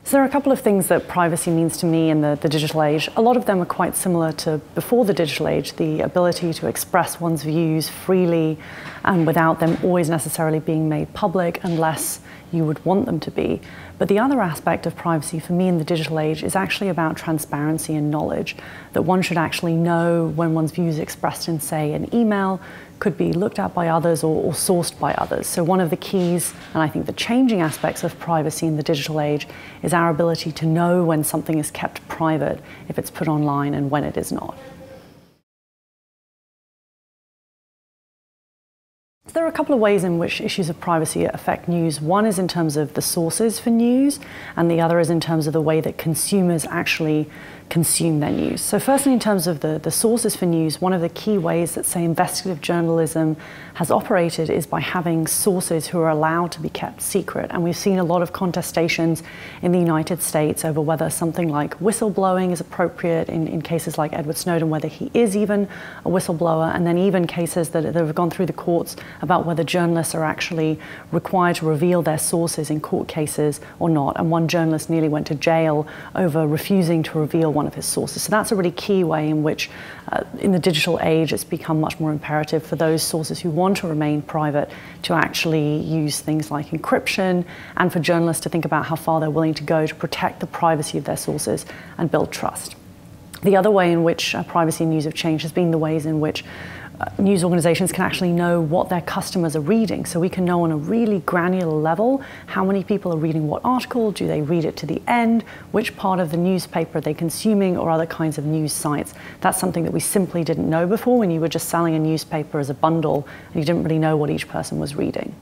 So there are a couple of things that privacy means to me in the digital age. A lot of them are quite similar to before the digital age, the ability to express one's views freely and without them always necessarily being made public unless you would want them to be. But the other aspect of privacy for me in the digital age is actually about transparency and knowledge, that one should actually know when one's views expressed in, say, an email could be looked at by others or sourced by others. So one of the keys, and I think the changing aspects of privacy in the digital age, is our ability to know when something is kept private, if it's put online, and when it is not. There are a couple of ways in which issues of privacy affect news. One is in terms of the sources for news, and the other is in terms of the way that consumers actually consume their news. So firstly, in terms of the sources for news, one of the key ways that, say, investigative journalism has operated is by having sources who are allowed to be kept secret. And we've seen a lot of contestations in the United States over whether something like whistleblowing is appropriate in cases like Edward Snowden, whether he is even a whistleblower, and then even cases that have gone through the courts about whether journalists are actually required to reveal their sources in court cases or not. And one journalist nearly went to jail over refusing to reveal one of his sources. So that's a really key way in which in the digital age it's become much more imperative for those sources who want to remain private to actually use things like encryption, and for journalists to think about how far they're willing to go to protect the privacy of their sources and build trust. The other way in which privacy and news have changed has been the ways in which news organizations can actually know what their customers are reading. So we can know on a really granular level how many people are reading what article, do they read it to the end, which part of the newspaper are they consuming, or other kinds of news sites. That's something that we simply didn't know before when you were just selling a newspaper as a bundle and you didn't really know what each person was reading.